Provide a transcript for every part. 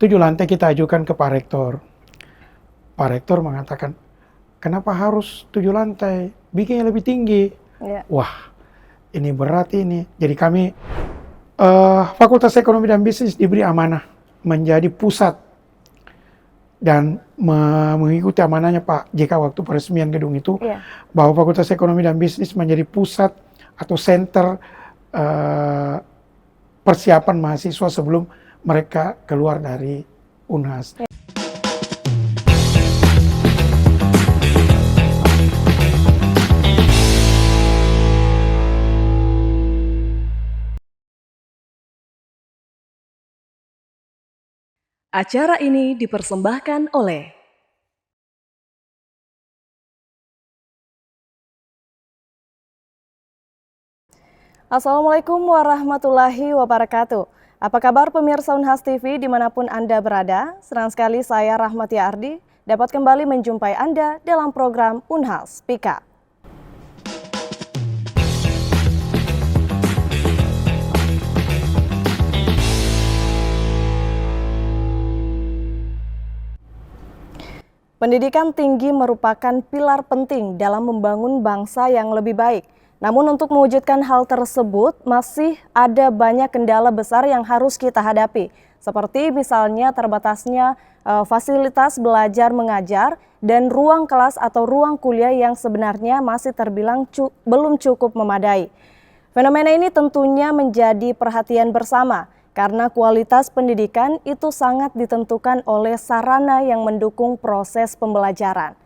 7 lantai kita ajukan ke Pak Rektor. Pak Rektor mengatakan, kenapa harus 7 lantai? Bikin yang lebih tinggi. Ya. Wah, ini berat ini. Jadi kami Fakultas Ekonomi dan Bisnis diberi amanah menjadi pusat dan mengikuti amanahnya Pak JK waktu peresmian gedung itu, bahwa Fakultas Ekonomi dan Bisnis menjadi pusat atau center persiapan mahasiswa sebelum mereka keluar dari Unhas. Acara ini dipersembahkan oleh Assalamualaikum warahmatullahi wabarakatuh. Apa kabar pemirsa Unhas TV dimanapun Anda berada? Senang sekali saya Rahmatia Ardi dapat kembali menjumpai Anda dalam program Unhas Speak Up. Pendidikan tinggi merupakan pilar penting dalam membangun bangsa yang lebih baik. Namun untuk mewujudkan hal tersebut masih ada banyak kendala besar yang harus kita hadapi. Seperti misalnya terbatasnya fasilitas belajar mengajar dan ruang kelas atau ruang kuliah yang sebenarnya masih terbilang belum cukup memadai. Fenomena ini tentunya menjadi perhatian bersama. Karena kualitas pendidikan itu sangat ditentukan oleh sarana yang mendukung proses pembelajaran.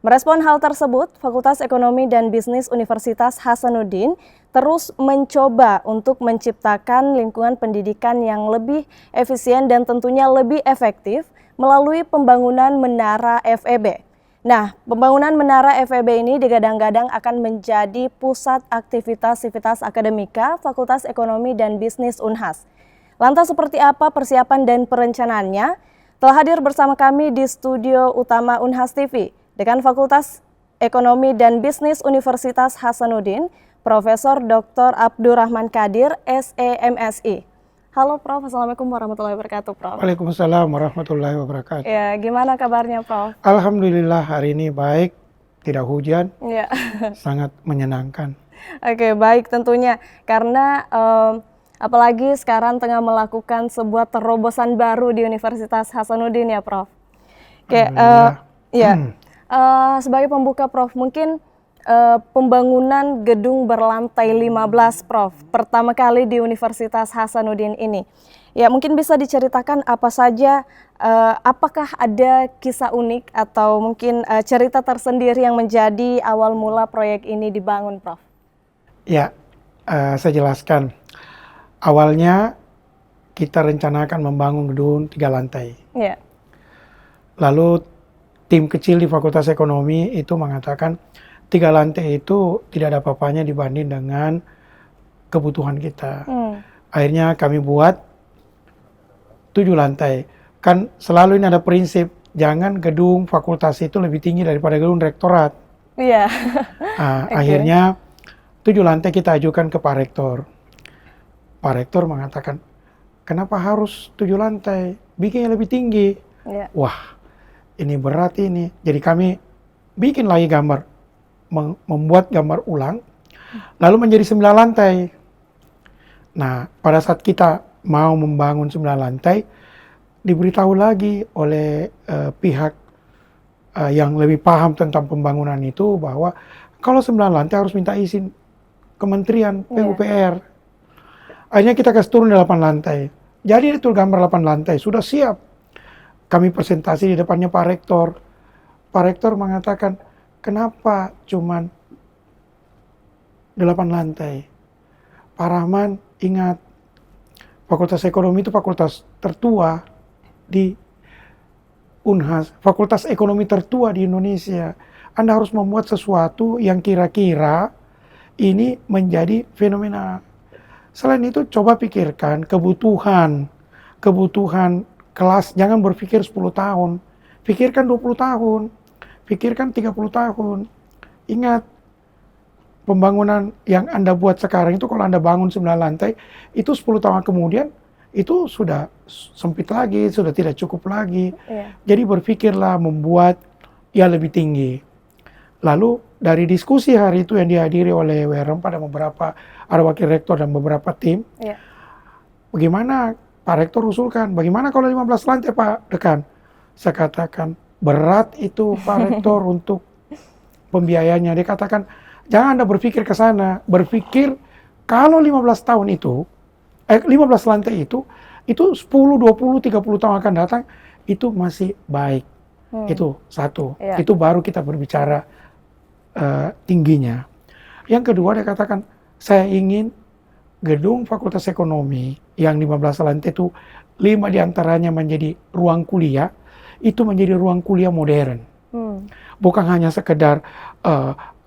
Merespon hal tersebut, Fakultas Ekonomi dan Bisnis Universitas Hasanuddin terus mencoba untuk menciptakan lingkungan pendidikan yang lebih efisien dan tentunya lebih efektif melalui pembangunan Menara FEB. Nah, pembangunan Menara FEB ini digadang-gadang akan menjadi pusat aktivitas akademika Fakultas Ekonomi dan Bisnis Unhas. Lantas seperti apa persiapan dan perencanaannya? Telah hadir bersama kami di studio utama Unhas TV, Dekan Fakultas Ekonomi dan Bisnis Universitas Hasanuddin, Profesor Dr. Abdurrahman Kadir, SEMSI. Halo Prof, Assalamualaikum warahmatullahi wabarakatuh Prof. Waalaikumsalam warahmatullahi wabarakatuh. Ya, gimana kabarnya Prof? Alhamdulillah hari ini baik, tidak hujan, Ya. sangat menyenangkan. Oke, baik tentunya karena apalagi sekarang tengah melakukan sebuah terobosan baru di Universitas Hasanuddin ya Prof. Oke, sebagai pembuka Prof, mungkin pembangunan gedung berlantai 15 Prof, pertama kali di Universitas Hasanuddin ini. Ya mungkin bisa diceritakan apa saja, apakah ada kisah unik atau mungkin cerita tersendiri yang menjadi awal mula proyek ini dibangun Prof? Ya, saya jelaskan. Awalnya kita rencanakan membangun gedung 3 lantai. Ya. Lalu tim kecil di Fakultas Ekonomi itu mengatakan 3 lantai itu tidak ada apa-apanya dibanding dengan kebutuhan kita. Akhirnya kami buat 7 lantai. Kan selalu ini ada prinsip, jangan gedung fakultas itu lebih tinggi daripada gedung rektorat. Iya. Akhirnya 7 lantai kita ajukan ke Pak Rektor. Pak Rektor mengatakan, kenapa harus 7 lantai? Bikin yang lebih tinggi. Wah, ini berat ini. Jadi kami bikin lagi gambar, membuat gambar ulang, lalu menjadi 9 lantai. Nah, pada saat kita mau membangun 9 lantai, diberitahu lagi oleh pihak yang lebih paham tentang pembangunan itu bahwa kalau 9 lantai harus minta izin Kementerian PUPR. Akhirnya kita kasih turun 8 lantai. Jadi itu gambar 8 lantai, sudah siap. Kami presentasi di depannya Pak Rektor. Pak Rektor mengatakan, kenapa cuman 8 lantai? Pak Rahman, ingat, Fakultas Ekonomi itu fakultas tertua di Unhas, fakultas ekonomi tertua di Indonesia. Anda harus membuat sesuatu yang kira-kira ini menjadi fenomena. Selain itu coba pikirkan kebutuhan kelas, jangan berpikir 10 tahun, pikirkan 20 tahun, pikirkan 30 tahun. Ingat, pembangunan yang Anda buat sekarang itu kalau Anda bangun 9 lantai, itu 10 tahun kemudian itu sudah sempit lagi, sudah tidak cukup lagi. Iya. Jadi berpikirlah membuat yang lebih tinggi. Lalu dari diskusi hari itu yang dihadiri oleh WRM pada beberapa, ada wakil rektor dan beberapa tim, Iya. bagaimana Pak Rektor usulkan, bagaimana kalau 15 lantai Pak Dekan? Saya katakan, berat itu Pak Rektor untuk pembiayanya. Dia katakan, jangan Anda berpikir ke sana, berpikir kalau 15 tahun itu, 15 lantai itu 10, 20, 30 tahun akan datang, itu masih baik. Itu satu, Iya. itu baru kita berbicara tingginya. Yang kedua dia katakan, saya ingin gedung Fakultas Ekonomi yang 15 lantai itu 5 diantaranya menjadi ruang kuliah, itu menjadi ruang kuliah modern. Bukan hanya sekedar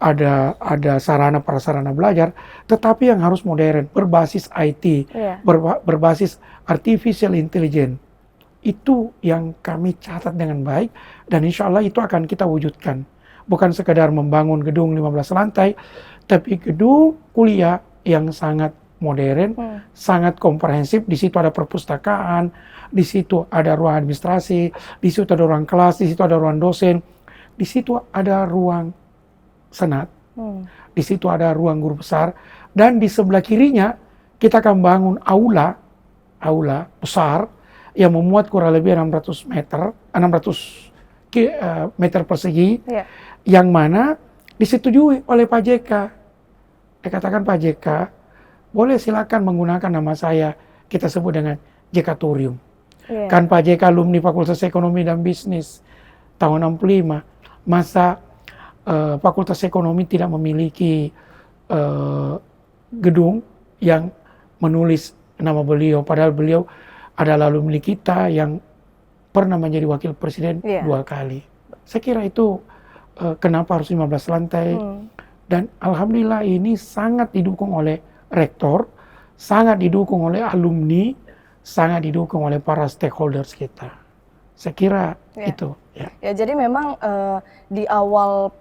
ada sarana prasarana belajar, tetapi yang harus modern, berbasis IT, berbasis artificial intelligence. Itu yang kami catat dengan baik dan insya Allah itu akan kita wujudkan. Bukan sekedar membangun gedung 15 lantai, tapi gedung kuliah yang sangat modern, sangat komprehensif. Di situ ada perpustakaan, di situ ada ruang administrasi, di situ ada ruang kelas, di situ ada ruang dosen, di situ ada ruang senat, di situ ada ruang guru besar, dan di sebelah kirinya kita akan bangun aula besar yang memuat kurang lebih 600 meter persegi, yang mana disetujui oleh Pak JK. Dikatakan Pak JK, boleh silakan menggunakan nama saya, kita sebut dengan JK-torium. Kan Pak JK alumni Fakultas Ekonomi dan Bisnis tahun 65, masa Fakultas Ekonomi tidak memiliki gedung yang menulis nama beliau, padahal beliau adalah alumni kita yang pernah menjadi wakil presiden 2 kali. Saya kira itu kenapa harus 15 lantai, dan alhamdulillah ini sangat didukung oleh rektor, sangat didukung oleh alumni, sangat didukung oleh para stakeholders kita. Saya kira itu. Ya, jadi memang di awal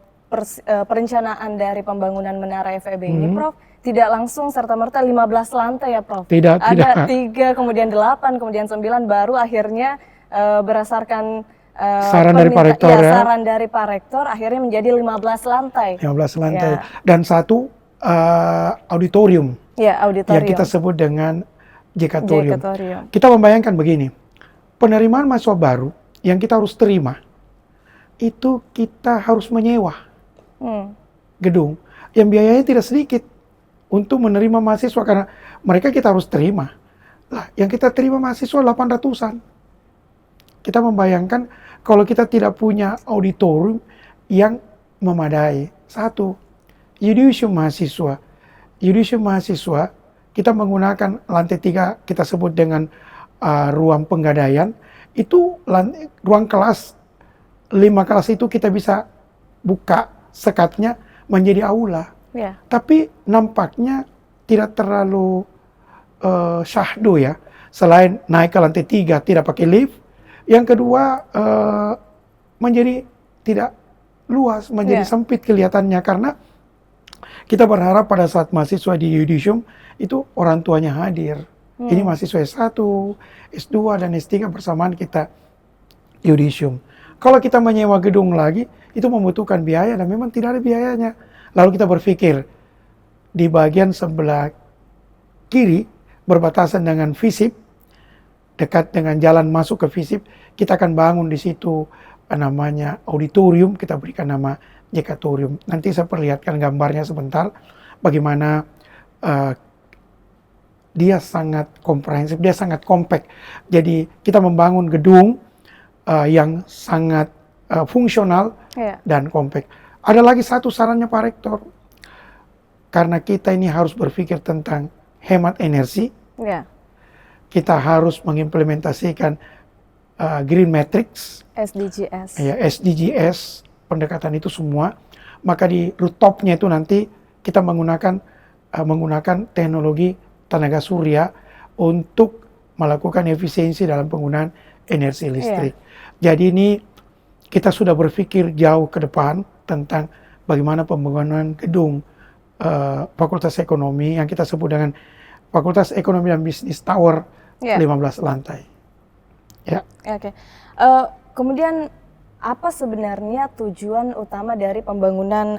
perencanaan dari pembangunan Menara FEB ini, Prof, tidak langsung serta-merta 15 lantai ya, Prof? Tidak. Ada 3, kemudian 8, kemudian 9, baru akhirnya berdasarkan saran dari Pak Rektor, saran dari Pak Rektor, akhirnya menjadi 15 lantai. 15 lantai. Dan 1 auditorium. Auditorium. Yang kita sebut dengan JK-torium. JK-torium. Kita membayangkan begini, penerimaan mahasiswa baru yang kita harus terima, itu kita harus menyewa gedung yang biayanya tidak sedikit untuk menerima mahasiswa, karena mereka kita harus terima. Lah, yang kita terima mahasiswa 800-an. Kita membayangkan kalau kita tidak punya auditorium yang memadai. 1, yudisium mahasiswa. Yudisium mahasiswa, kita menggunakan lantai 3, kita sebut dengan ruang penggadaian. Itu ruang kelas, 5 kelas itu kita bisa buka sekatnya menjadi aula. Tapi nampaknya tidak terlalu syahdu ya. Selain naik ke lantai 3 tidak pakai lift, yang kedua menjadi tidak luas, menjadi sempit kelihatannya, karena kita berharap pada saat mahasiswa di yudisium itu orang tuanya hadir. Ini mahasiswa S1, S2 dan S3 bersamaan kita yudisium. Kalau kita menyewa gedung lagi, itu membutuhkan biaya dan memang tidak ada biayanya. Lalu kita berpikir di bagian sebelah kiri berbatasan dengan FISIP, dekat dengan jalan masuk ke FISIP, kita akan bangun di situ namanya auditorium, kita berikan nama JK-torium. Nanti saya perlihatkan gambarnya sebentar, bagaimana dia sangat komprehensif, dia sangat compact. Jadi kita membangun gedung yang sangat fungsional dan compact. Ada lagi satu sarannya Pak Rektor, karena kita ini harus berpikir tentang hemat energi, kita harus mengimplementasikan Green Matrix, SDGs. SDGs, pendekatan itu semua. Maka di rooftopnya itu nanti kita menggunakan teknologi tenaga surya untuk melakukan efisiensi dalam penggunaan energi listrik. Jadi ini kita sudah berpikir jauh ke depan tentang bagaimana pembangunan gedung Fakultas Ekonomi yang kita sebut dengan Fakultas Ekonomi dan Bisnis Tower Ya. 15 lantai. Ya. Oke. Kemudian apa sebenarnya tujuan utama dari pembangunan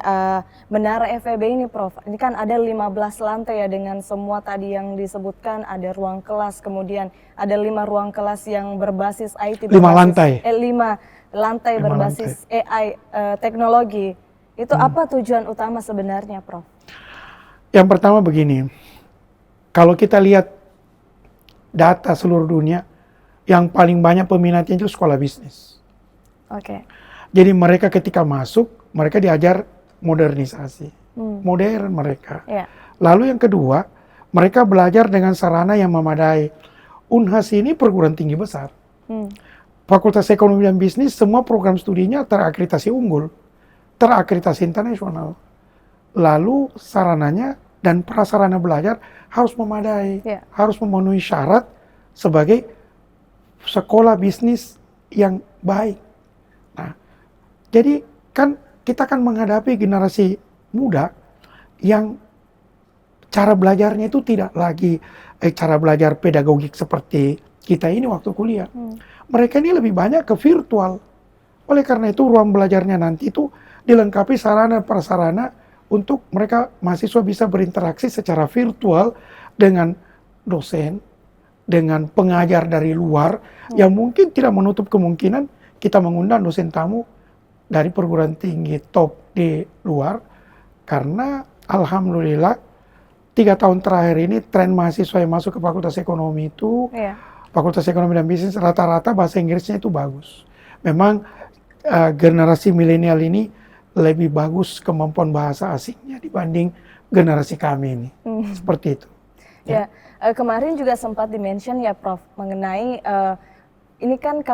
Menara FEB ini, Prof? Ini kan ada 15 lantai ya, dengan semua tadi yang disebutkan, ada ruang kelas, kemudian ada 5 ruang kelas yang berbasis IT. 5 lantai. 5 lantai berbasis AI teknologi. Itu apa tujuan utama sebenarnya, Prof? Yang pertama begini, kalau kita lihat data seluruh dunia, yang paling banyak peminatnya itu sekolah bisnis. Oke. Jadi mereka ketika masuk, mereka diajar modernisasi. Modern mereka. Ya. Lalu yang kedua, mereka belajar dengan sarana yang memadai. Unhas ini perguruan tinggi besar. Fakultas Ekonomi dan Bisnis, semua program studinya terakreditasi unggul, terakreditasi internasional. Lalu sarananya dan prasarana belajar harus memadai, harus memenuhi syarat sebagai sekolah bisnis yang baik. Nah, jadi kan kita kan menghadapi generasi muda yang cara belajarnya itu tidak lagi cara belajar pedagogik seperti kita ini waktu kuliah. Mereka ini lebih banyak ke virtual. Oleh karena itu ruang belajarnya nanti itu dilengkapi sarana prasarana untuk mereka mahasiswa bisa berinteraksi secara virtual dengan dosen, dengan pengajar dari luar, yang mungkin tidak menutup kemungkinan kita mengundang dosen tamu dari perguruan tinggi top di luar, karena alhamdulillah 3 tahun terakhir ini tren mahasiswa yang masuk ke Fakultas Ekonomi itu, Fakultas Ekonomi dan Bisnis rata-rata bahasa Inggrisnya itu bagus. Memang generasi milenial ini lebih bagus kemampuan bahasa asingnya dibanding generasi kami ini, seperti itu. Ya, kemarin juga sempat dimention ya, Prof, mengenai ini kan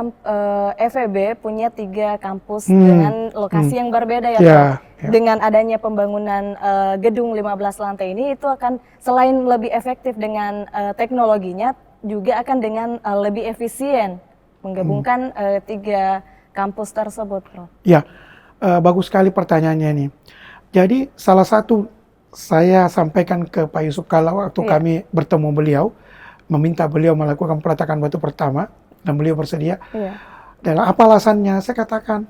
FEB punya 3 kampus dengan lokasi yang berbeda ya, Prof. Dengan adanya pembangunan gedung 15 lantai ini, itu akan selain lebih efektif dengan teknologinya, juga akan dengan lebih efisien menggabungkan 3 kampus tersebut, Prof. Ya, bagus sekali pertanyaannya nih. Jadi salah satu saya sampaikan ke Pak Yusuf Kalla waktu kami bertemu beliau, meminta beliau melakukan peletakan batu pertama, dan beliau bersedia. Dan apa alasannya? Saya katakan,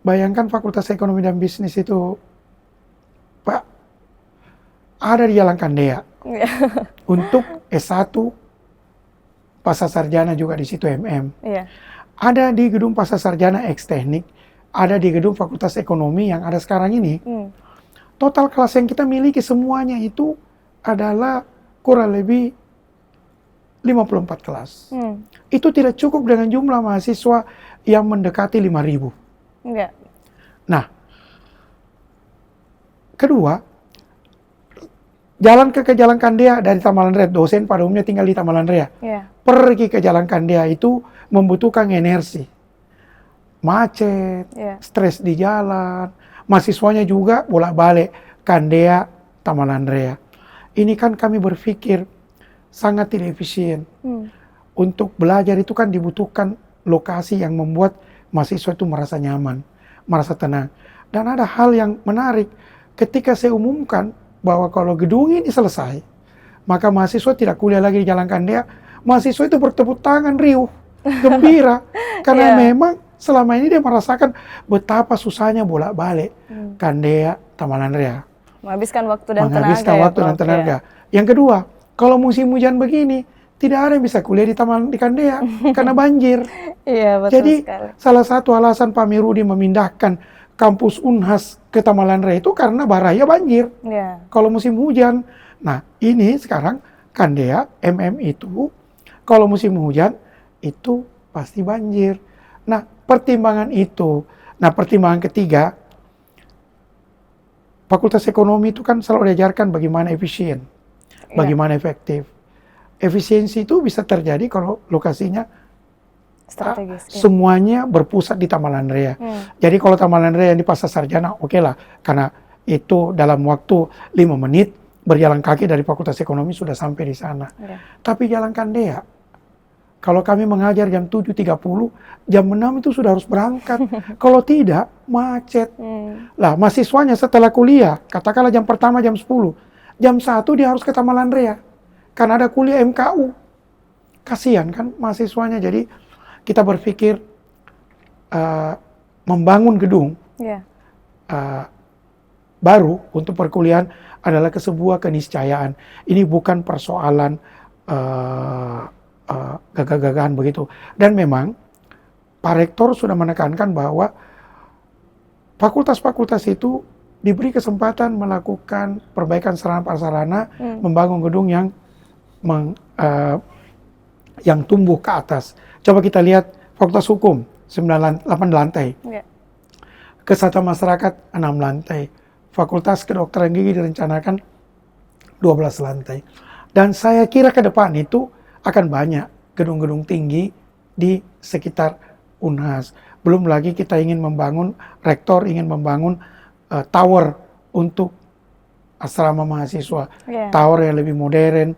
bayangkan Fakultas Ekonomi dan Bisnis itu, Pak, ada di Jalan Kandea. Untuk S1, Pasca Sarjana juga di situ MM. Ada di gedung Pasca Sarjana X Teknik, ada di gedung Fakultas Ekonomi yang ada sekarang ini. Total kelas yang kita miliki semuanya itu adalah kurang lebih 54 kelas. Itu tidak cukup dengan jumlah mahasiswa yang mendekati 5.000. Nah, kedua, jalan ke Jalan Kandea dari Tamalan Raya, dosen pada umumnya tinggal di Tamalan Raya. Pergi ke Jalan Kandea itu membutuhkan energi. Macet, stres di jalan, mahasiswanya juga bolak-balik Kandea, Tamalan Raya. Ini kan kami berpikir sangat tidak efisien. Untuk belajar itu kan dibutuhkan lokasi yang membuat mahasiswa itu merasa nyaman, merasa tenang. Dan ada hal yang menarik, ketika saya umumkan bahwa kalau gedung ini selesai, maka mahasiswa tidak kuliah lagi di Jalan Kandea, mahasiswa itu bertepuk tangan riuh, gembira, karena memang selama ini dia merasakan betapa susahnya bolak-balik Kandea, Tamalan Raya. Menghabiskan waktu dan tenaga. Yang kedua, kalau musim hujan begini, tidak ada yang bisa kuliah di Kandea karena banjir. Betul. Jadi sekali. Salah satu alasan Pak Mirudi memindahkan kampus Unhas ke Tamalan Raya itu karena Baraya banjir. Kalau musim hujan, nah ini sekarang Kandea, MM itu kalau musim hujan itu pasti banjir. Nah, pertimbangan itu. Nah, pertimbangan ketiga, Fakultas Ekonomi itu kan selalu diajarkan bagaimana efisien, bagaimana efektif. Efisiensi itu bisa terjadi kalau lokasinya strategis. Semuanya berpusat di Tamalan Raya. Jadi kalau Tamalan Raya yang di Pasca Sarjana, oke lah, karena itu dalam waktu 5 menit berjalan kaki dari Fakultas Ekonomi sudah sampai di sana. Tapi Jalan Kandea, kalau kami mengajar jam 7.30, jam 6 itu sudah harus berangkat. Kalau tidak, macet. Lah, mahasiswanya setelah kuliah, katakanlah jam pertama jam 10, jam 1 dia harus ke Tamalan Raya. Karena ada kuliah MKU. kasihan kan mahasiswanya. Jadi kita berpikir membangun gedung baru untuk perkuliahan adalah sebuah keniscayaan. Ini bukan persoalan gagah-gagahan begitu. Dan memang Pak Rektor sudah menekankan bahwa fakultas-fakultas itu diberi kesempatan melakukan perbaikan sarana prasarana, membangun gedung yang tumbuh ke atas. Coba kita lihat Fakultas Hukum 8 lantai, Kesehatan Masyarakat 6 lantai, Fakultas Kedokteran Gigi direncanakan 12 lantai. Dan saya kira ke depan itu akan banyak gedung-gedung tinggi di sekitar Unhas. Belum lagi kita ingin membangun, rektor ingin membangun tower untuk asrama mahasiswa, tower yang lebih modern,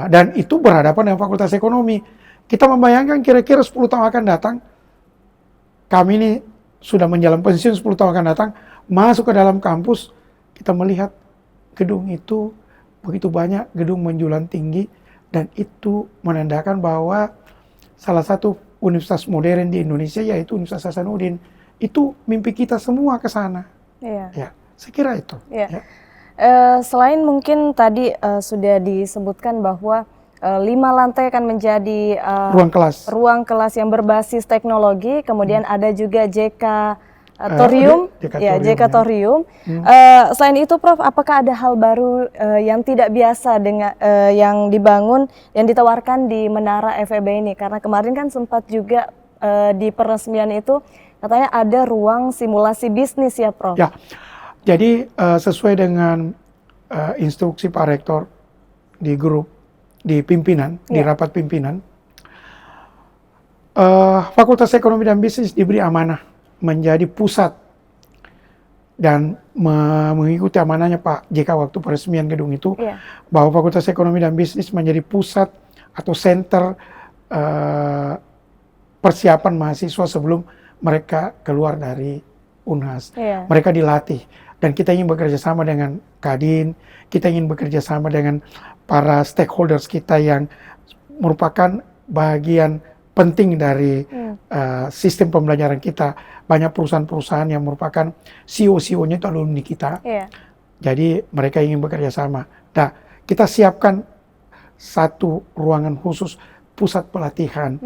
dan itu berhadapan dengan Fakultas Ekonomi. Kita membayangkan kira-kira 10 tahun akan datang, kami ini sudah menjelang pensiun 10 tahun akan datang, masuk ke dalam kampus, kita melihat gedung itu begitu banyak, gedung menjulang tinggi, dan itu menandakan bahwa salah satu universitas modern di Indonesia yaitu Universitas Hasanuddin. Itu mimpi kita semua ke sana. Ya, saya kira itu. Ya. Selain mungkin tadi sudah disebutkan bahwa 5 lantai akan menjadi ruang kelas yang berbasis teknologi, kemudian ada juga JK Thorium, JK Thorium. Selain itu, Prof, apakah ada hal baru yang tidak biasa dengan yang dibangun, yang ditawarkan di Menara FEB ini? Karena kemarin kan sempat juga di peresmian itu katanya ada ruang simulasi bisnis ya, Prof? Ya, jadi sesuai dengan instruksi Pak Rektor di grup, di pimpinan, di rapat pimpinan, Fakultas Ekonomi dan Bisnis diberi amanah menjadi pusat dan mengikuti amanahnya Pak JK waktu peresmian gedung itu, bahwa Fakultas Ekonomi dan Bisnis menjadi pusat atau center persiapan mahasiswa sebelum mereka keluar dari Unhas. Mereka dilatih, dan kita ingin bekerja sama dengan Kadin, kita ingin bekerja sama dengan para stakeholders kita yang merupakan bagian penting dari sistem pembelajaran kita. Banyak perusahaan-perusahaan yang merupakan CEO-nya itu alumni kita. Jadi mereka ingin bekerja sama. Nah, kita siapkan satu ruangan khusus, pusat pelatihan,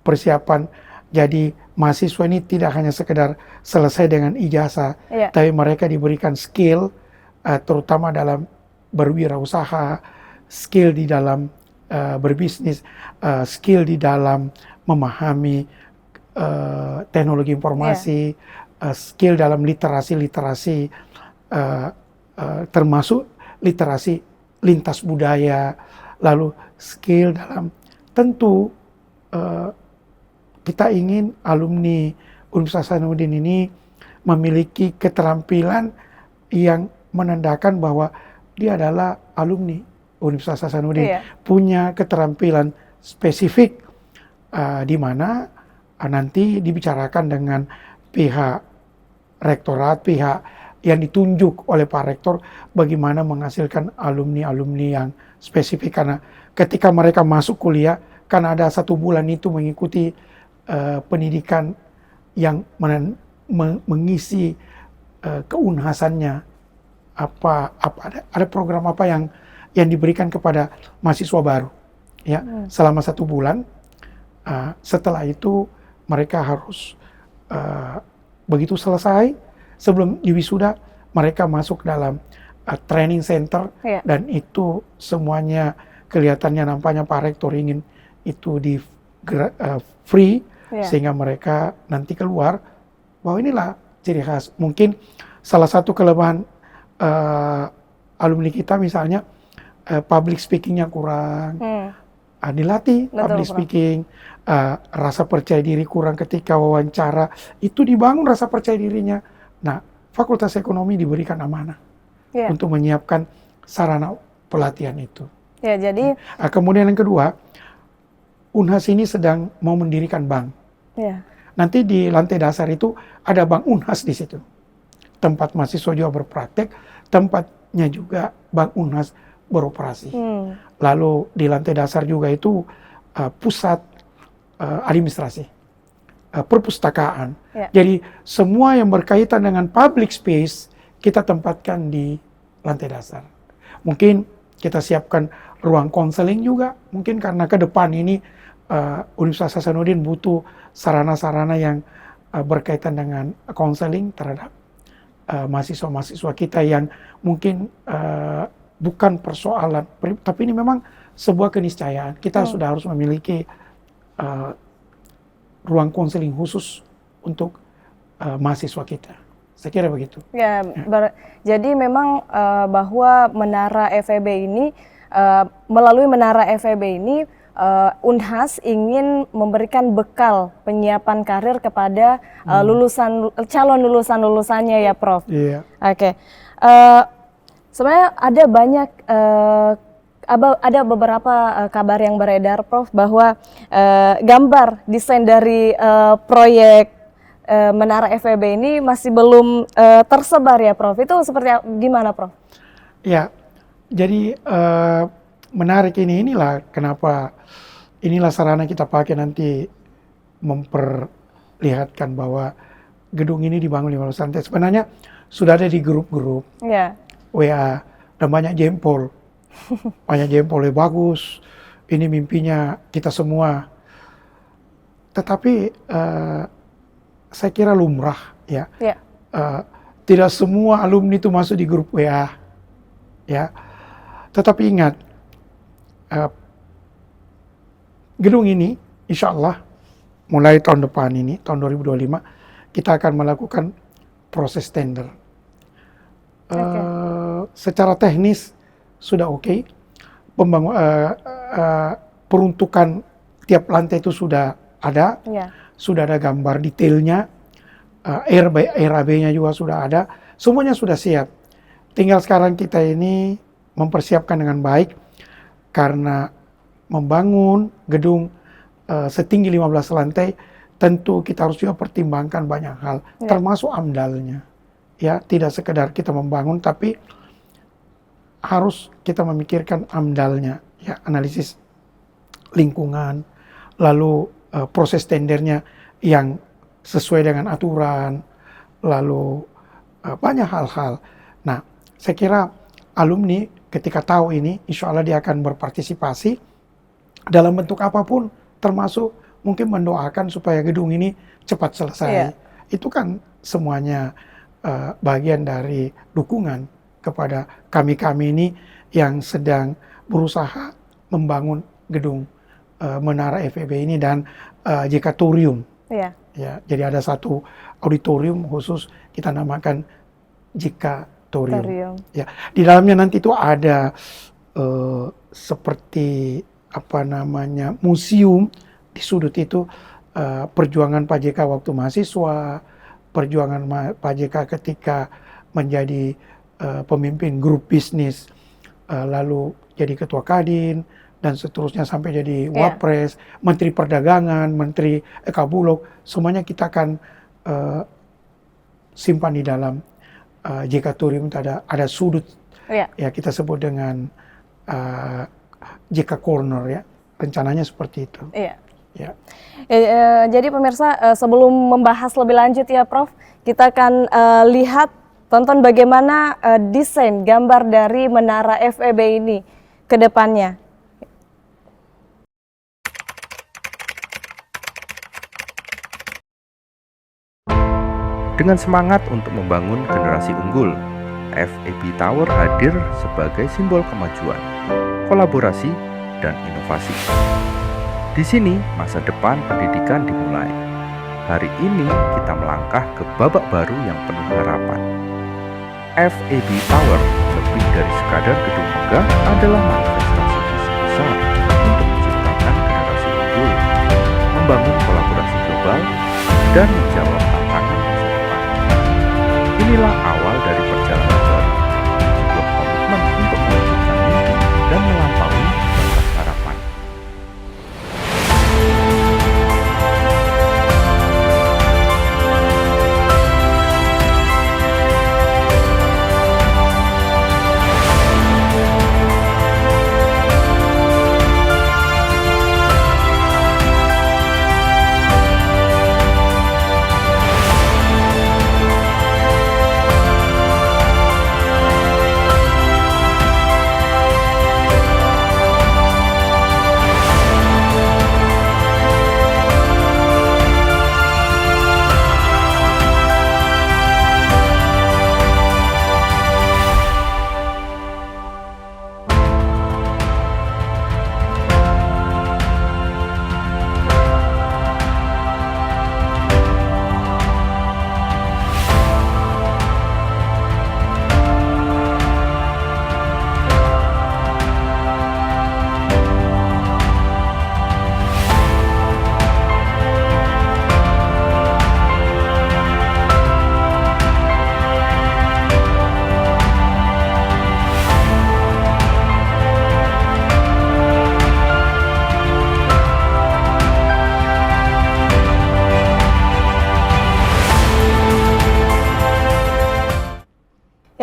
persiapan. Jadi mahasiswa ini tidak hanya sekedar selesai dengan ijazah, tapi mereka diberikan skill, terutama dalam berwirausaha, skill di dalam berbisnis, skill di dalam memahami teknologi informasi, skill dalam literasi, termasuk literasi lintas budaya, lalu skill dalam tentu kita ingin alumni Universitas Hasanuddin ini memiliki keterampilan yang menandakan bahwa dia adalah alumni Universitas Hasanuddin, punya keterampilan spesifik di mana nanti dibicarakan dengan pihak rektorat, pihak yang ditunjuk oleh Pak Rektor, bagaimana menghasilkan alumni-alumni yang spesifik. Karena ketika mereka masuk kuliah, kan ada 1 bulan itu mengikuti pendidikan yang mengisi keunhasannya, ada program apa yang diberikan kepada mahasiswa baru, ya, selama 1 bulan. Setelah itu mereka harus begitu selesai, sebelum diwisuda mereka masuk dalam training center, dan itu semuanya kelihatannya nampaknya Pak Rektor ingin itu di free, sehingga mereka nanti keluar bahwa inilah ciri khas. Mungkin salah satu kelemahan alumni kita misalnya public speakingnya kurang, dilatih public speaking, rasa percaya diri kurang ketika wawancara, itu dibangun rasa percaya dirinya. Nah, Fakultas Ekonomi diberikan amanah untuk menyiapkan sarana pelatihan itu. Jadi kemudian yang kedua, Unhas ini sedang mau mendirikan bank. Nanti di lantai dasar itu ada Bank Unhas di situ. Tempat mahasiswa juga berpraktek, tempatnya juga Bank Unhas beroperasi. lalu di lantai dasar juga itu pusat administrasi, perpustakaan. Jadi semua yang berkaitan dengan public space kita tempatkan di lantai dasar. Mungkin kita siapkan ruang konseling juga, mungkin karena ke depan ini Universitas Hasanuddin butuh sarana-sarana yang berkaitan dengan konseling terhadap mahasiswa-mahasiswa kita yang mungkin bukan persoalan, tapi ini memang sebuah keniscayaan. Kita sudah harus memiliki ruang konseling khusus untuk mahasiswa kita. Saya kira begitu. Ya, jadi memang bahwa Menara FEB ini, melalui Menara FEB ini, Unhas ingin memberikan bekal penyiapan karir kepada calon lulusannya ya, Prof. Iya. Oke. Sebenarnya ada banyak ada beberapa kabar yang beredar, Prof, bahwa gambar desain dari proyek Menara FEB ini masih belum tersebar ya, Prof. Itu seperti gimana, Prof? Ya, jadi menarik inilah kenapa inilah sarana kita pakai nanti memperlihatkan bahwa gedung ini dibangun 15 lantai. Sebenarnya sudah ada di grup-grup WA dan banyak jempol. Banyak jempol, bagus, ini mimpinya kita semua. Tetapi saya kira lumrah ya. Tidak semua alumni itu masuk di grup WA. Ya. Tetapi ingat, gedung ini insya Allah mulai tahun depan ini, tahun 2025, kita akan melakukan proses tender. Secara teknis sudah oke. Peruntukan tiap lantai itu sudah ada, sudah ada gambar detailnya, RAB-nya juga sudah ada, semuanya sudah siap. Tinggal sekarang kita ini mempersiapkan dengan baik, karena membangun gedung setinggi 15 lantai, tentu kita harus juga pertimbangkan banyak hal, termasuk AMDAL-nya. Ya, tidak sekedar kita membangun, tapi harus kita memikirkan AMDAL-nya, ya, analisis lingkungan, lalu proses tendernya yang sesuai dengan aturan, lalu banyak hal-hal. Nah, saya kira alumni ketika tahu ini, insya Allah dia akan berpartisipasi dalam bentuk apapun, termasuk mungkin mendoakan supaya gedung ini cepat selesai. Itu kan semuanya bagian dari dukungan kepada kami-kami ini yang sedang berusaha membangun gedung Menara FEB ini dan Jikatorium. Ya, jadi ada satu auditorium khusus kita namakan Jikatorium. Ya, di dalamnya nanti itu ada seperti museum di sudut itu, perjuangan Pak JK waktu mahasiswa, perjuangan Pak JK ketika menjadi pemimpin grup bisnis, lalu jadi ketua Kadin, dan seterusnya sampai jadi Wapres, Menteri Perdagangan, Menteri Ekabulog, semuanya kita akan simpan di dalam Jikatorium. Ada sudut, ya kita sebut dengan JK Corner, ya, rencananya seperti itu. Jadi pemirsa, sebelum membahas lebih lanjut ya, Prof, kita akan tonton bagaimana desain gambar dari Menara FEB ini ke depannya. Dengan semangat untuk membangun generasi unggul, FEB Tower hadir sebagai simbol kemajuan, kolaborasi, dan inovasi. Di sini, masa depan pendidikan dimulai. Hari ini kita melangkah ke babak baru yang penuh harapan. FEB Tower, lebih dari sekadar gedung megah, adalah manifestasi visi besar untuk menciptakan generasi unggul, membangun kolaborasi global, dan menjawab tantangan masa depan. Inilah awal dari perjalanan baru, sebuah komitmen untuk mewujudkan mimpi dan melampaui batas harapan.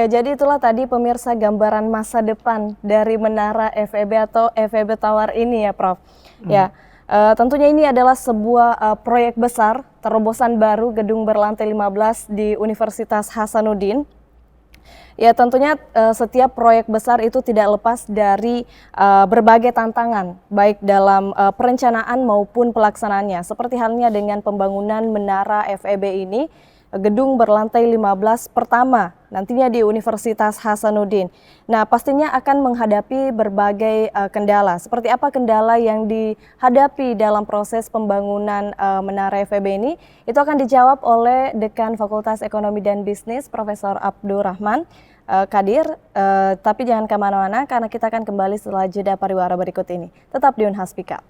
Ya, jadi itulah tadi pemirsa gambaran masa depan dari Menara FEB atau FEB Tower ini ya, Prof. Ya, tentunya ini adalah sebuah proyek besar, terobosan baru gedung berlantai 15 di Universitas Hasanuddin. Ya, tentunya setiap proyek besar itu tidak lepas dari berbagai tantangan, baik dalam perencanaan maupun pelaksanaannya. Seperti halnya dengan pembangunan Menara FEB ini, gedung berlantai 15 pertama nantinya di Universitas Hasanuddin. Nah, pastinya akan menghadapi berbagai kendala. Seperti apa kendala yang dihadapi dalam proses pembangunan Menara FEB ini? Itu akan dijawab oleh Dekan Fakultas Ekonomi dan Bisnis, Profesor Abdurrahman Kadir. Tapi jangan kemana-mana karena kita akan kembali setelah jeda pariwara berikut ini. Tetap di Unhas Speak Up.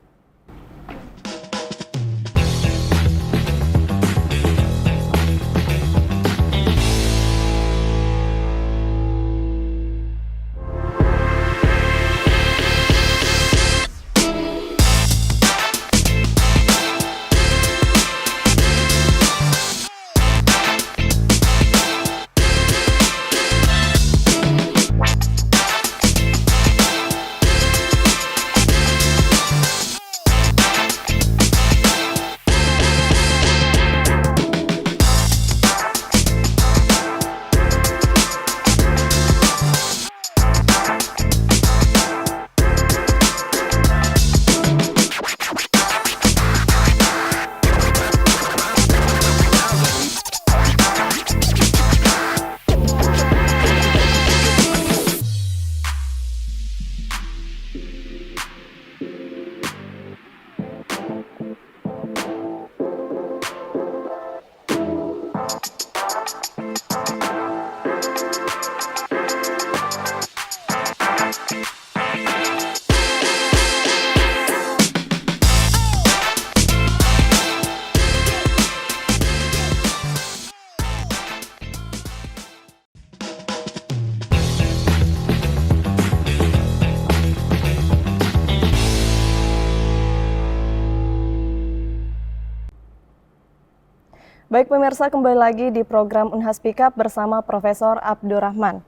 Baik pemirsa, kembali lagi di program Unhas Speak Up bersama Profesor Abdurrahman.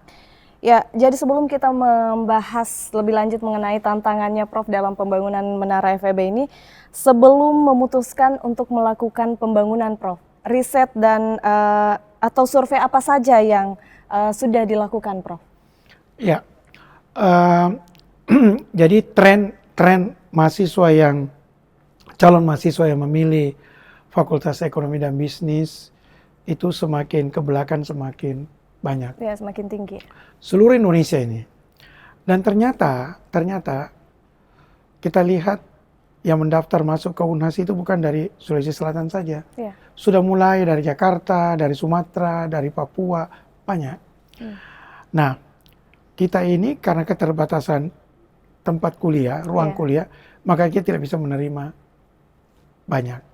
Ya, jadi sebelum kita membahas lebih lanjut mengenai tantangannya Prof dalam pembangunan Menara FEB ini, sebelum memutuskan untuk melakukan pembangunan Prof, riset dan atau survei apa saja yang sudah dilakukan Prof? Ya, jadi tren mahasiswa calon mahasiswa yang memilih Fakultas Ekonomi dan Bisnis itu semakin ke belakang semakin banyak. Ya, semakin tinggi. Seluruh Indonesia ini. Dan ternyata kita lihat yang mendaftar masuk ke Unhas itu bukan dari Sulawesi Selatan saja. Ya. Sudah mulai dari Jakarta, dari Sumatera, dari Papua, banyak. Nah, kita ini karena keterbatasan tempat kuliah, ruang kuliah, maka kita tidak bisa menerima banyak.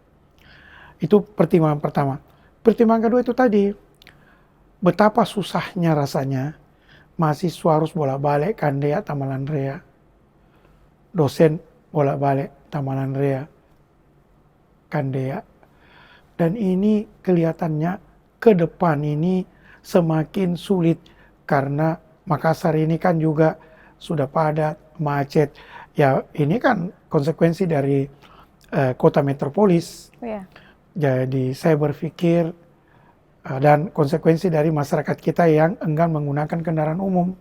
Itu pertimbangan pertama. Pertimbangan kedua itu tadi, betapa susahnya rasanya mahasiswa harus bolak-balik Kandea Tamalan Rea, dosen bolak-balik Tamalan Rea, Kandea. Dan ini kelihatannya ke depan ini semakin sulit karena Makassar ini kan juga sudah padat, macet. Ya ini kan konsekuensi dari kota metropolis. Jadi saya berpikir dan konsekuensi dari masyarakat kita yang enggan menggunakan kendaraan umum.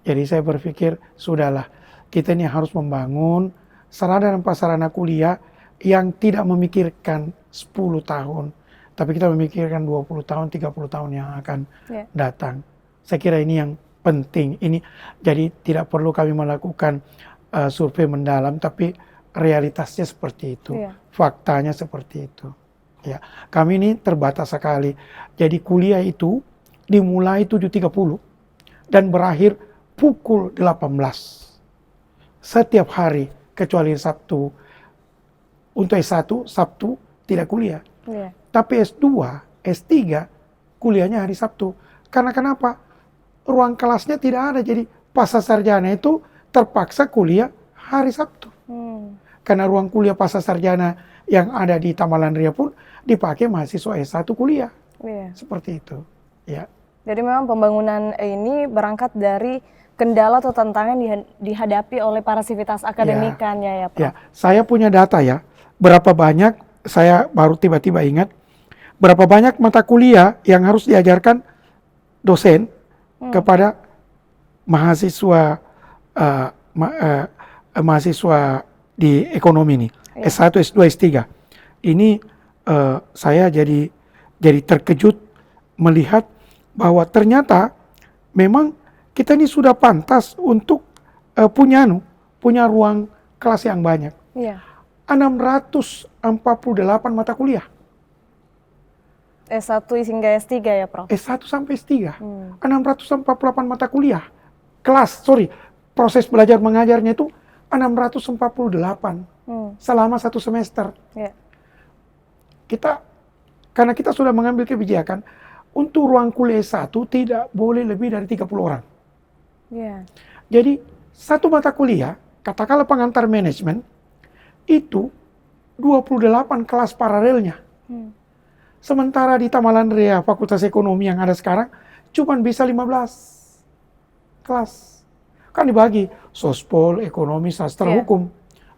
Jadi saya berpikir sudahlah kita ini harus membangun sarana dan prasarana kuliah yang tidak memikirkan 10 tahun. Tapi kita memikirkan 20 tahun, 30 tahun yang akan datang. Saya kira ini yang penting. Ini jadi tidak perlu kami melakukan survei mendalam, tapi realitasnya seperti itu. Faktanya seperti itu. Ya, kami ini terbatas sekali. Jadi kuliah itu dimulai 7.30 dan berakhir pukul 18. Setiap hari kecuali Sabtu. Untuk S1, Sabtu tidak kuliah. Tapi S2, S3 kuliahnya hari Sabtu. Karena kenapa? Ruang kelasnya tidak ada. Jadi pasca sarjana itu terpaksa kuliah hari Sabtu. Karena ruang kuliah pasca sarjana yang ada di Tamalan Ria pun dipakai mahasiswa S1 kuliah. Seperti itu. Ya. Jadi memang pembangunan ini berangkat dari kendala atau tantangan dihadapi oleh para sivitas akademikannya ya Prof? Ya, saya punya data ya, berapa banyak, saya baru tiba-tiba ingat, berapa banyak mata kuliah yang harus diajarkan dosen kepada mahasiswa mahasiswa di ekonomi ini, S1, S2, S3. Ini saya jadi terkejut melihat bahwa ternyata memang kita ini sudah pantas untuk punya ruang kelas yang banyak. Iya. 648 mata kuliah. S1 hingga S3 ya Prof? S1 sampai S3. 648 mata kuliah. Proses belajar mengajarnya itu 648 selama 1 semester. Iya. Karena kita sudah mengambil kebijakan, untuk ruang kuliah S1 tidak boleh lebih dari 30 orang. Iya. Jadi, satu mata kuliah, katakanlah pengantar manajemen, itu 28 kelas paralelnya. Sementara di Tamalandrea, Fakultas Ekonomi yang ada sekarang, cuma bisa 15 kelas. Kan dibagi, sospol, ekonomi, sastra, hukum.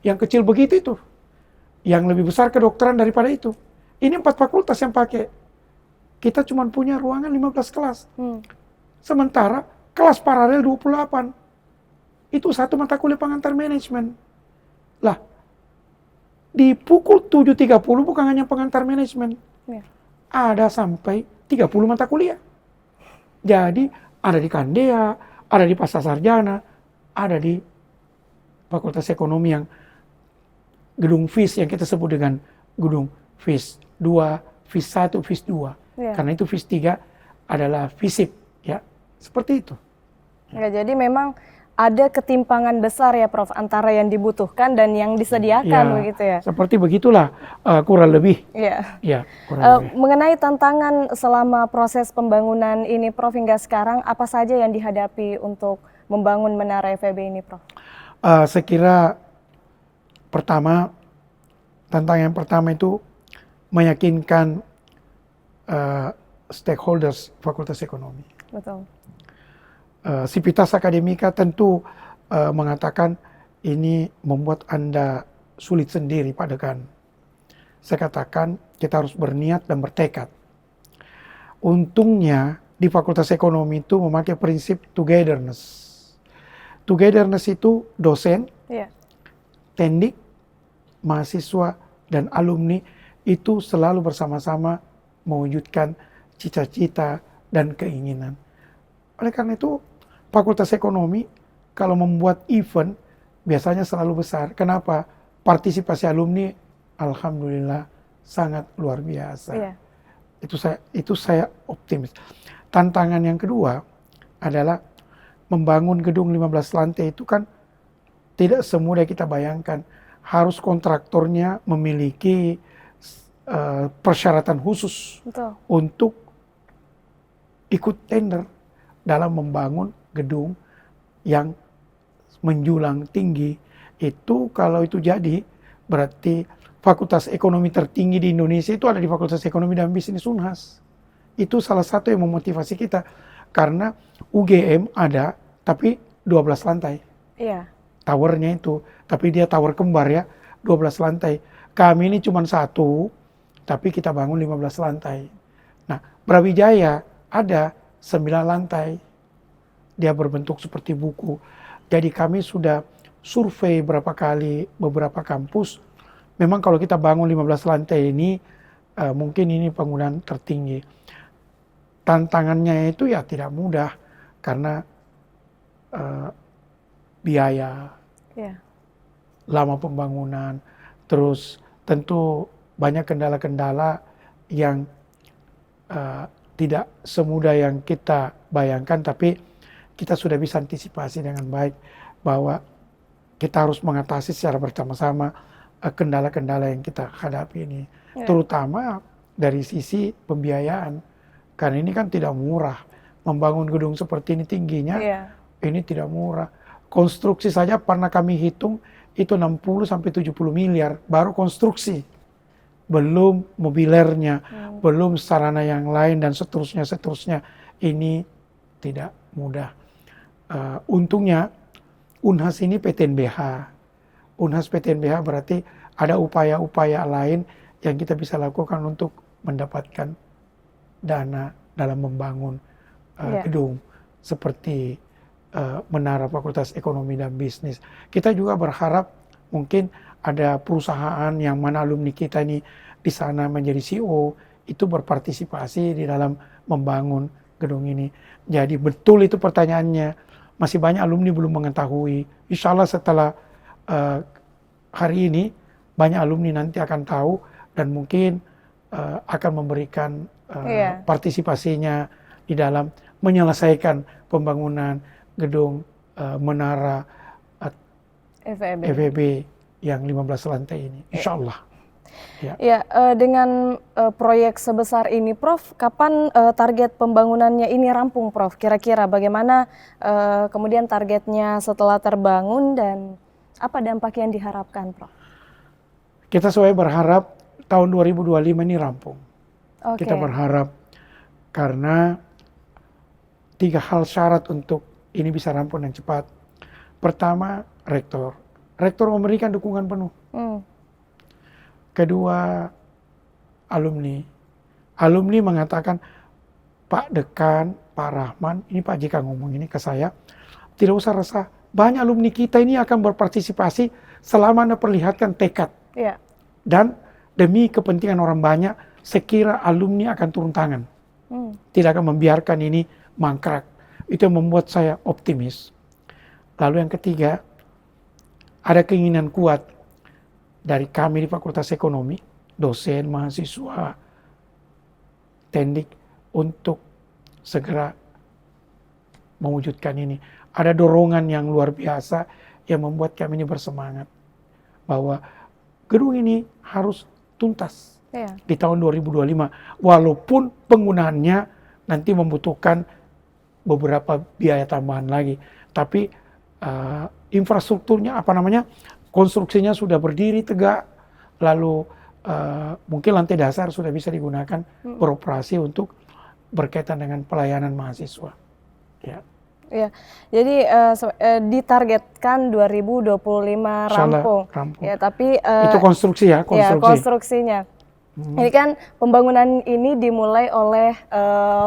Yang kecil begitu itu. Yang lebih besar kedokteran daripada itu. Ini 4 fakultas yang pakai. Kita cuma punya ruangan 15 kelas. Sementara kelas paralel 28. Itu satu mata kuliah pengantar manajemen. Lah, di pukul 7.30 bukan hanya pengantar manajemen. Ada sampai 30 mata kuliah. Jadi ada di Kandea, ada di Pasca Sarjana, ada di Fakultas Ekonomi yang gedung FIS yang kita sebut dengan gedung FIS 2, FIS 1, FIS 2. Karena itu FIS 3 adalah FISIP, ya. Seperti itu. Ya, jadi memang ada ketimpangan besar ya Prof antara yang dibutuhkan dan yang disediakan begitu ya. Seperti begitulah kurang lebih. Iya. Ya, kurang lebih. Mengenai tantangan selama proses pembangunan ini Prof hingga sekarang apa saja yang dihadapi untuk membangun Menara FEB ini Prof? Saya kira tantangan yang pertama itu meyakinkan stakeholders Fakultas Ekonomi. Betul. Sivitas Akademika tentu mengatakan ini membuat Anda sulit sendiri Pak Dekan. Saya katakan kita harus berniat dan bertekad. Untungnya di Fakultas Ekonomi itu memakai prinsip togetherness. Togetherness itu dosen, tendik, mahasiswa, dan alumni itu selalu bersama-sama mewujudkan cita-cita dan keinginan. Oleh karena itu, Fakultas Ekonomi kalau membuat event biasanya selalu besar. Kenapa? Partisipasi alumni, alhamdulillah sangat luar biasa. Itu saya optimis. Tantangan yang kedua adalah membangun gedung 15 lantai itu kan tidak semudah kita bayangkan. Harus kontraktornya memiliki persyaratan khusus untuk ikut tender dalam membangun gedung yang menjulang tinggi. Itu kalau itu jadi berarti fakultas ekonomi tertinggi di Indonesia itu ada di Fakultas Ekonomi dan Bisnis Unhas. Itu salah satu yang memotivasi kita karena UGM ada tapi 12 lantai. Towernya itu, tapi dia tower kembar ya, 12 lantai. Kami ini cuma 1, tapi kita bangun 15 lantai. Nah, Brawijaya ada 9 lantai. Dia berbentuk seperti buku. Jadi kami sudah survei berapa kali beberapa kampus. Memang kalau kita bangun 15 lantai ini, mungkin ini bangunan tertinggi. Tantangannya itu ya tidak mudah, karena biaya, lama pembangunan, terus tentu banyak kendala-kendala yang tidak semudah yang kita bayangkan, tapi kita sudah bisa antisipasi dengan baik bahwa kita harus mengatasi secara bersama-sama kendala-kendala yang kita hadapi ini, terutama dari sisi pembiayaan, karena ini kan tidak murah. Membangun gedung seperti ini tingginya, ini tidak murah. Konstruksi saja pernah kami hitung itu 60-70 miliar baru konstruksi. Belum mobilernya, belum sarana yang lain dan seterusnya. ini tidak mudah. Untungnya Unhas ini PTNBH. Unhas PTNBH berarti ada upaya-upaya lain yang kita bisa lakukan untuk mendapatkan dana dalam membangun gedung seperti Menara Fakultas Ekonomi dan Bisnis. Kita juga berharap mungkin ada perusahaan yang mana alumni kita ini di sana menjadi CEO, itu berpartisipasi di dalam membangun gedung ini. Jadi betul itu pertanyaannya, masih banyak alumni belum mengetahui. Insya Allah setelah hari ini, banyak alumni nanti akan tahu dan mungkin akan memberikan partisipasinya di dalam menyelesaikan pembangunan gedung menara FEB yang 15 lantai ini, insya Allah. Ya, dengan proyek sebesar ini, Prof, kapan target pembangunannya ini rampung, Prof? Kira-kira bagaimana kemudian targetnya setelah terbangun dan apa dampak yang diharapkan, Prof? Kita sesuai berharap tahun 2025 ini rampung. Kita berharap karena 3 hal syarat untuk ini bisa rampung dengan cepat. Pertama, rektor. Rektor memberikan dukungan penuh. Kedua, alumni. Alumni mengatakan, Pak Dekan, Pak Rahman, ini Pak JK ngomong ini ke saya, tidak usah resah, banyak alumni kita ini akan berpartisipasi selama Anda perlihatkan tekad. Dan demi kepentingan orang banyak, sekira alumni akan turun tangan. Tidak akan membiarkan ini mangkrak. Itu yang membuat saya optimis. Lalu yang ketiga, ada keinginan kuat dari kami di Fakultas Ekonomi, dosen, mahasiswa, tendik, untuk segera mewujudkan ini. Ada dorongan yang luar biasa yang membuat kami ini bersemangat bahwa gedung ini harus tuntas di tahun 2025, walaupun penggunaannya nanti membutuhkan beberapa biaya tambahan lagi, tapi infrastrukturnya konstruksinya sudah berdiri tegak, lalu mungkin lantai dasar sudah bisa digunakan beroperasi untuk berkaitan dengan pelayanan mahasiswa. Ya, jadi ditargetkan 2025 rampung. Ya, tapi itu konstruksi ya, konstruksinya. Ini kan pembangunan ini dimulai oleh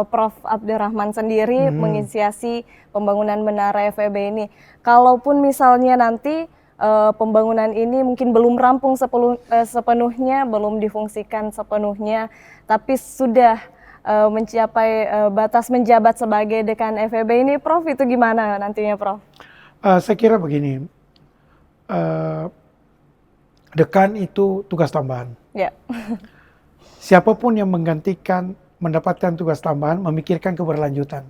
Prof. Abdurrahman sendiri menginisiasi pembangunan menara FEB ini. Kalaupun misalnya nanti pembangunan ini mungkin belum rampung sepenuhnya, belum difungsikan sepenuhnya, tapi sudah mencapai batas menjabat sebagai dekan FEB ini, Prof, itu gimana nantinya, Prof? Saya kira begini, dekan itu tugas tambahan. Siapapun yang menggantikan mendapatkan tugas tambahan, memikirkan keberlanjutan.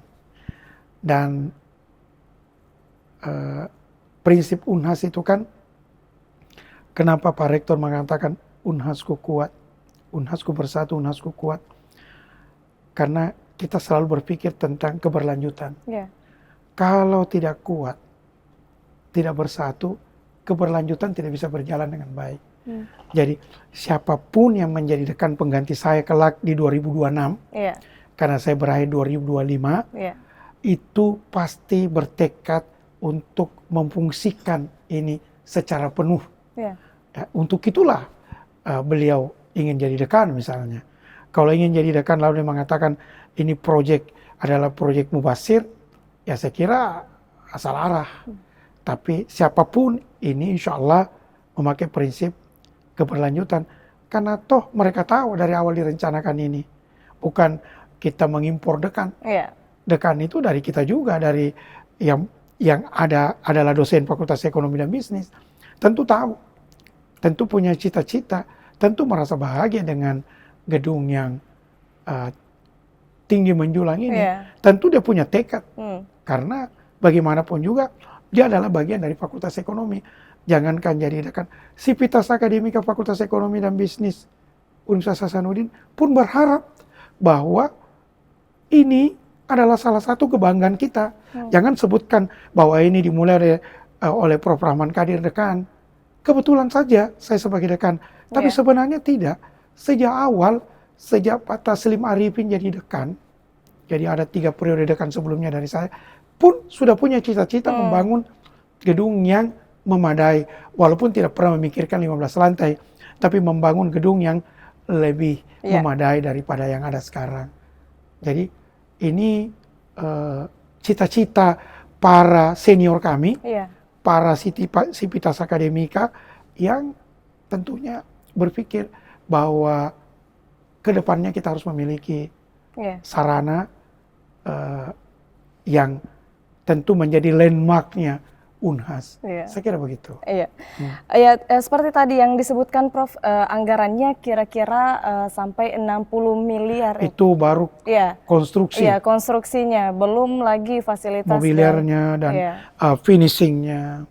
Dan prinsip Unhas itu kan, kenapa Pak Rektor mengatakan Unhasku kuat, Unhasku bersatu, Unhasku kuat. Karena kita selalu berpikir tentang keberlanjutan. Kalau tidak kuat, tidak bersatu, keberlanjutan tidak bisa berjalan dengan baik. Jadi siapapun yang menjadi dekan pengganti saya kelak di 2026, karena saya berakhir 2025, itu pasti bertekad untuk memfungsikan ini secara penuh. Untuk itulah beliau ingin jadi dekan misalnya. Kalau ingin jadi dekan lalu dia mengatakan ini proyek adalah proyek mubasir, ya saya kira asal arah. Tapi siapapun ini insya Allah memakai prinsip keberlanjutan. Karena toh mereka tahu dari awal direncanakan ini. Bukan kita mengimpor dekan. Dekan itu dari kita juga, dari yang ada adalah dosen Fakultas Ekonomi dan Bisnis. Tentu tahu, tentu punya cita-cita, tentu merasa bahagia dengan gedung yang tinggi menjulang ini. Tentu dia punya tekad. Karena bagaimanapun juga dia adalah bagian dari Fakultas Ekonomi. Jangankan jadi dekan, Sivitas Akademika Fakultas Ekonomi dan Bisnis Universitas Hasanuddin pun berharap bahwa ini adalah salah satu kebanggaan kita. Jangan sebutkan bahwa ini dimulai oleh Prof. Rahman Kadir dekan. Kebetulan saja saya sebagai dekan, tapi sebenarnya tidak. Sejak awal, sejak Pak Taslim Arifin jadi dekan, Jadi ada 3 periode dekan sebelumnya dari saya pun sudah punya cita-cita membangun gedung yang memadai. Walaupun tidak pernah memikirkan 15 lantai, tapi membangun gedung yang lebih memadai daripada yang ada sekarang. Jadi ini cita-cita para senior kami, para Sivitas Akademika yang tentunya berpikir bahwa kedepannya kita harus memiliki sarana yang tentu menjadi landmarknya Unhas. Saya kira begitu. Seperti tadi yang disebutkan Prof, anggarannya kira-kira sampai 60 miliar. Itu baru konstruksi. Iya, konstruksinya, belum lagi fasilitas mobiliernya dan finishingnya.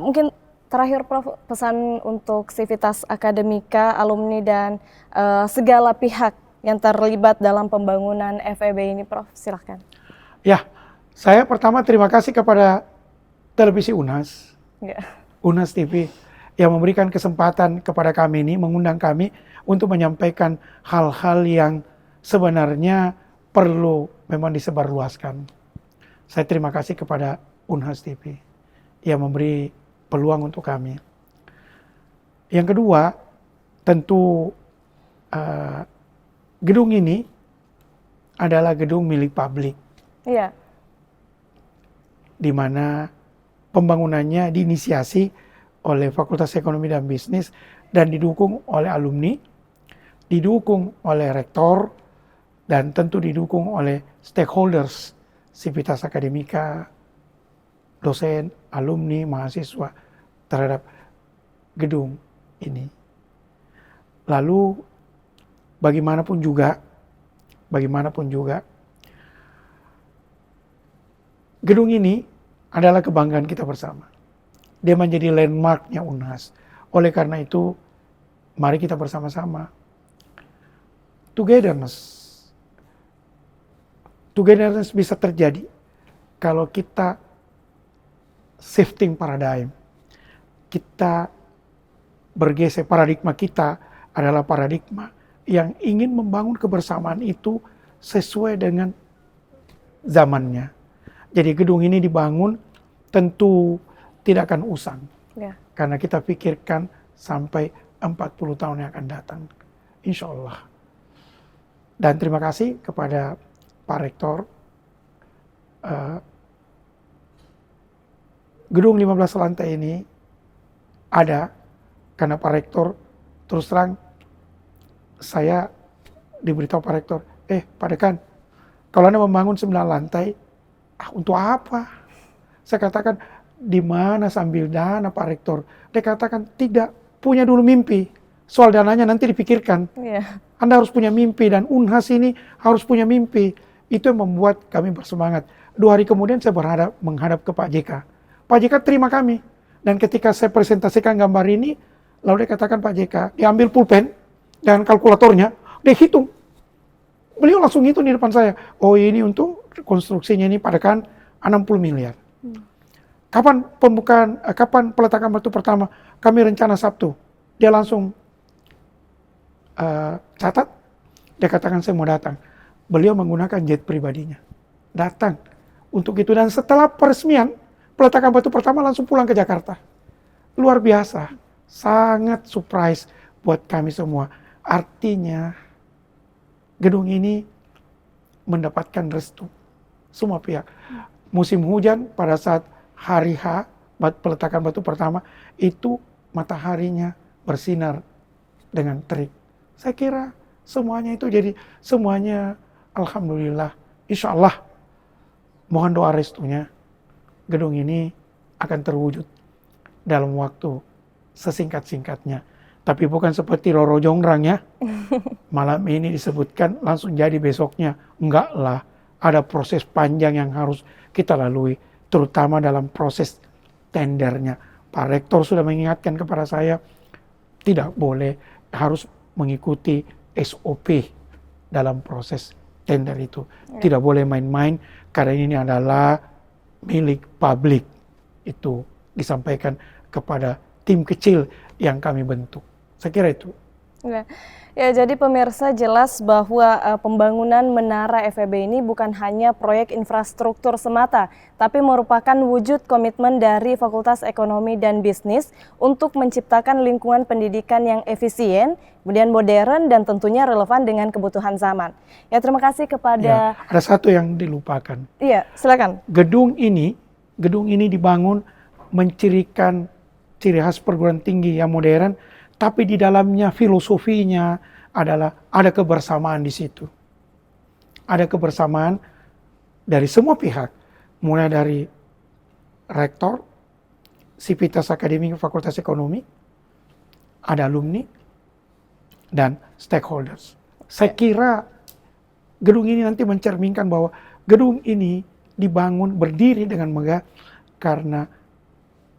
Mungkin terakhir Prof, pesan untuk Sivitas Akademika, alumni dan segala pihak yang terlibat dalam pembangunan FEB ini, Prof, silahkan. Ya, saya pertama terima kasih kepada televisi Unhas, Unhas TV, yang memberikan kesempatan kepada kami ini, mengundang kami untuk menyampaikan hal-hal yang sebenarnya perlu memang disebarluaskan. Saya terima kasih kepada Unhas TV yang memberi peluang untuk kami. Yang kedua, tentu gedung ini adalah gedung milik publik. Di mana pembangunannya diinisiasi oleh Fakultas Ekonomi dan Bisnis dan didukung oleh alumni, didukung oleh rektor, dan tentu didukung oleh stakeholders Sivitas Akademika, dosen, alumni, mahasiswa terhadap gedung ini. Lalu bagaimanapun juga gedung ini adalah kebanggaan kita bersama. Dia menjadi landmarknya Unhas. Oleh karena itu, mari kita bersama-sama. Togetherness bisa terjadi kalau kita shifting paradigm. Kita bergeser, paradigma kita adalah paradigma yang ingin membangun kebersamaan itu sesuai dengan zamannya. Jadi gedung ini dibangun tentu tidak akan usang. Karena kita pikirkan sampai 40 tahun yang akan datang. Insya Allah. Dan terima kasih kepada Pak Rektor. Gedung 15 lantai ini ada karena Pak Rektor, terus terang saya diberitahu Pak Rektor, Pak Dekan, kalau Anda membangun 9 lantai, untuk apa? Saya katakan, di mana sambil dana Pak Rektor? Dia katakan, tidak, punya dulu mimpi. Soal dananya nanti dipikirkan. Anda harus punya mimpi dan Unhas ini harus punya mimpi. Itu yang membuat kami bersemangat. 2 hari kemudian saya menghadap ke Pak JK. Pak JK terima kami. Dan ketika saya presentasikan gambar ini, lalu dia katakan Pak JK, diambil pulpen dan kalkulatornya, dia hitung. Beliau langsung hitung di depan saya. Oh ini untuk konstruksinya ini padakan 60 miliar. Kapan peletakan batu pertama? Kami rencana Sabtu. Dia langsung catat, dia katakan saya mau datang. Beliau menggunakan jet pribadinya. Datang untuk itu dan setelah peresmian, peletakan batu pertama langsung pulang ke Jakarta. Luar biasa, sangat surprise buat kami semua. Artinya gedung ini mendapatkan restu semua pihak. Musim hujan pada saat hari H, peletakan batu pertama, itu mataharinya bersinar dengan terik. Saya kira semuanya itu jadi semuanya alhamdulillah, insya Allah mohon doa restunya gedung ini akan terwujud dalam waktu sesingkat-singkatnya. Tapi bukan seperti Roro Jonggrang ya. Malam ini disebutkan langsung jadi besoknya. Enggak lah, ada proses panjang yang harus kita lalui. Terutama dalam proses tendernya. Pak Rektor sudah mengingatkan kepada saya, tidak boleh, harus mengikuti SOP dalam proses tender itu. Tidak boleh main-main, karena ini adalah milik publik. Itu disampaikan kepada tim kecil yang kami bentuk. Saya kira itu. Ya. Ya, jadi pemirsa jelas bahwa pembangunan Menara FEB ini bukan hanya proyek infrastruktur semata, tapi merupakan wujud komitmen dari Fakultas Ekonomi dan Bisnis untuk menciptakan lingkungan pendidikan yang efisien, kemudian modern dan tentunya relevan dengan kebutuhan zaman. Ya, terima kasih kepada... Ya, ada satu yang dilupakan. Iya, silakan. Gedung ini dibangun mencirikan ciri khas perguruan tinggi yang modern, tapi di dalamnya filosofinya adalah ada kebersamaan di situ. Ada kebersamaan dari semua pihak, mulai dari rektor, Sivitas Akademik Fakultas Ekonomi, ada alumni, dan stakeholders. Saya kira gedung ini nanti mencerminkan bahwa gedung ini dibangun berdiri dengan megah karena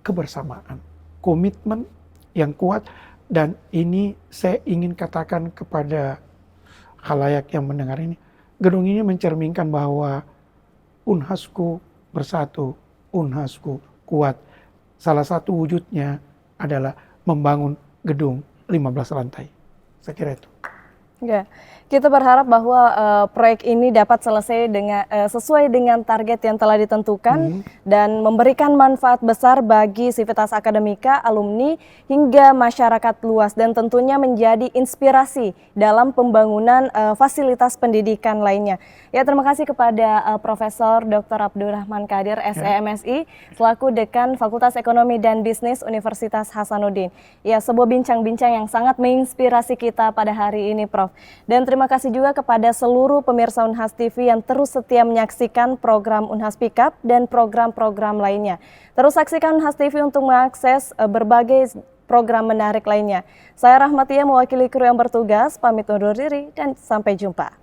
kebersamaan, komitmen yang kuat. Dan ini saya ingin katakan kepada khalayak yang mendengar ini, gedung ini mencerminkan bahwa Unhasku bersatu, Unhasku kuat. Salah satu wujudnya adalah membangun gedung 15 lantai. Saya kira itu. Ya, kita berharap bahwa proyek ini dapat selesai dengan sesuai dengan target yang telah ditentukan dan memberikan manfaat besar bagi Sivitas Akademika, alumni, hingga masyarakat luas dan tentunya menjadi inspirasi dalam pembangunan fasilitas pendidikan lainnya. Ya, terima kasih kepada Profesor Dr. Abdurrahman Kadir, SEMSI, selaku Dekan Fakultas Ekonomi dan Bisnis Universitas Hasanuddin. Ya, sebuah bincang-bincang yang sangat menginspirasi kita pada hari ini, Prof. Dan terima kasih juga kepada seluruh pemirsa Unhas TV yang terus setia menyaksikan program Unhas Pick Up dan program-program lainnya. Terus saksikan Unhas TV untuk mengakses berbagai program menarik lainnya. Saya Rahmatia mewakili kru yang bertugas, pamit undur diri dan sampai jumpa.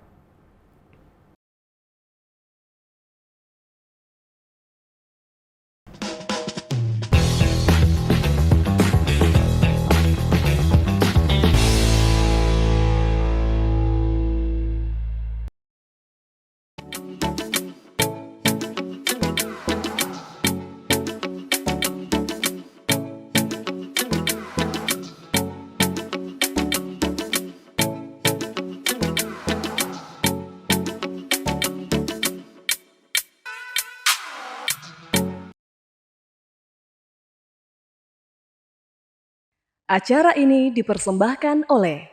Acara ini dipersembahkan oleh